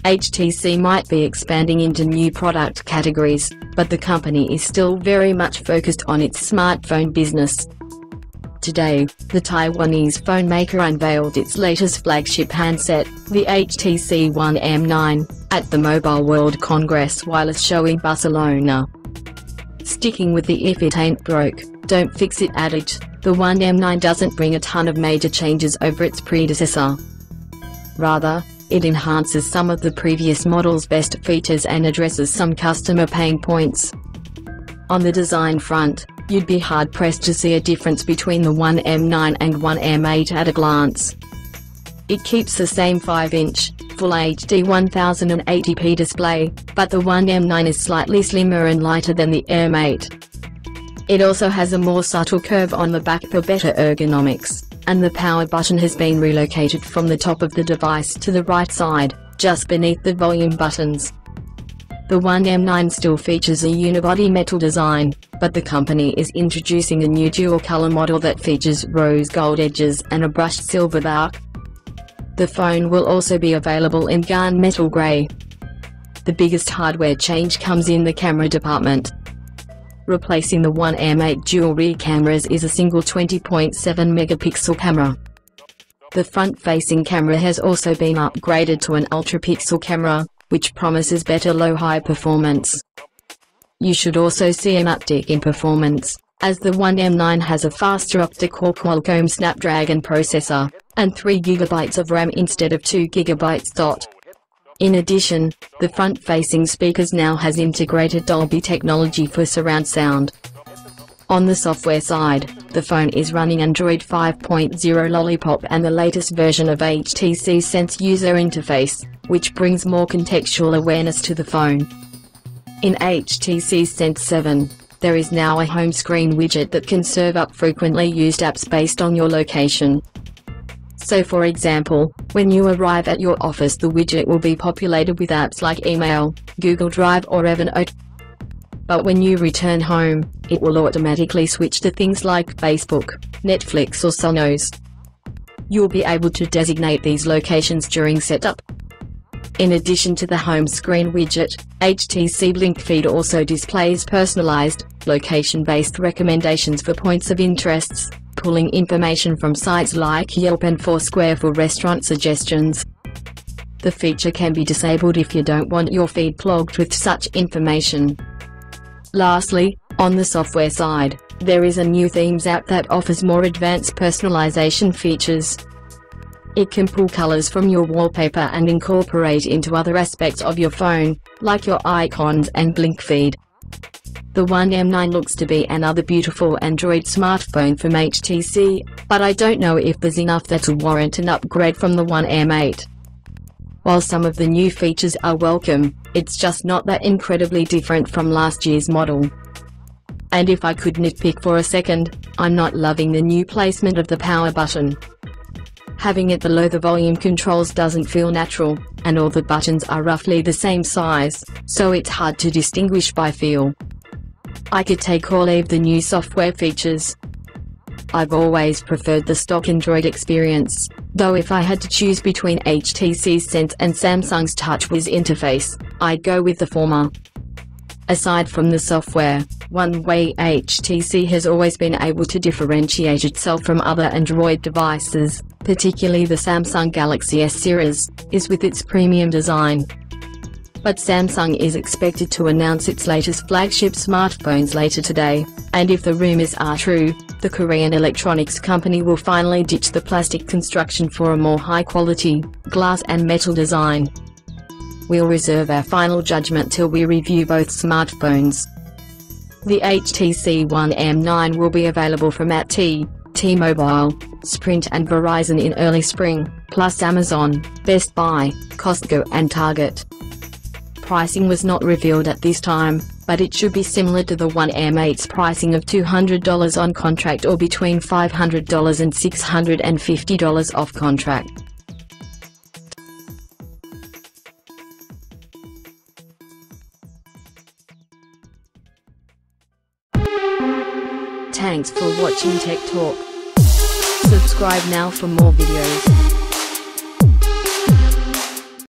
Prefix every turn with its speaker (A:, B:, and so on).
A: HTC might be expanding into new product categories, but the company is still very much focused on its smartphone business. Today, the Taiwanese phone maker unveiled its latest flagship handset, the HTC One M9, at the Mobile World Congress Wireless Show in Barcelona. Sticking with the "if it ain't broke, don't fix it" adage, the One M9 doesn't bring a ton of major changes over its predecessor. Rather, it enhances some of the previous model's best features and addresses some customer pain points. On the design front, you'd be hard-pressed to see a difference between the One M9 and One M8 at a glance. It keeps the same 5-inch, Full HD 1080p display, but the One M9 is slightly slimmer and lighter than the M8. It also has a more subtle curve on the back for better ergonomics, and the power button has been relocated from the top of the device to the right side, just beneath the volume buttons. The One M9 still features a unibody metal design, but the company is introducing a new dual-color model that features rose gold edges and a brushed silver back. The phone will also be available in gunmetal gray. The biggest hardware change comes in the camera department. Replacing the One M8 dual rear cameras is a single 20.7-megapixel camera. The front-facing camera has also been upgraded to an ultra-pixel camera, which promises better low-high performance. You should also see an uptick in performance, as the One M9 has a faster octa-core Qualcomm Snapdragon processor, and 3 GB of RAM instead of 2 GB. In addition, the front-facing speakers now has integrated Dolby technology for surround sound. On the software side, the phone is running Android 5.0 Lollipop and the latest version of HTC Sense user interface, which brings more contextual awareness to the phone. In HTC Sense 7, there is now a home screen widget that can serve up frequently used apps based on your location. So for example, when you arrive at your office, the widget will be populated with apps like email, Google Drive or Evernote. But when you return home, it will automatically switch to things like Facebook, Netflix or Sonos. You'll be able to designate these locations during setup. In addition to the home screen widget, HTC Blink Feed also displays personalized, location-based recommendations for points of interests, pulling information from sites like Yelp and Foursquare for restaurant suggestions. The feature can be disabled if you don't want your feed clogged with such information. Lastly, on the software side, there is a new Themes app that offers more advanced personalization features. It can pull colors from your wallpaper and incorporate into other aspects of your phone, like your icons and Blink Feed. The One M9 looks to be another beautiful Android smartphone from HTC, but I don't know if there's enough that'll warrant an upgrade from the One M8. While some of the new features are welcome, it's just not that incredibly different from last year's model. And if I could nitpick for a second, I'm not loving the new placement of the power button. Having it below the volume controls doesn't feel natural, and all the buttons are roughly the same size, so it's hard to distinguish by feel. I could take or leave the new software features. I've always preferred the stock Android experience, though if I had to choose between HTC's Sense and Samsung's TouchWiz interface, I'd go with the former. Aside from the software, one way HTC has always been able to differentiate itself from other Android devices, particularly the Samsung Galaxy S series, is with its premium design. But Samsung is expected to announce its latest flagship smartphones later today, and if the rumors are true, the Korean electronics company will finally ditch the plastic construction for a more high-quality, glass and metal design. We'll reserve our final judgment till we review both smartphones. The HTC One M9 will be available from AT&T, T-Mobile, Sprint and Verizon in early spring, plus Amazon, Best Buy, Costco and Target. Pricing was not revealed at this time, but it should be similar to the One M8's pricing of $200 on contract or between $500 and $650 off contract. Thanks for watching Tech Talk. Subscribe now for more videos.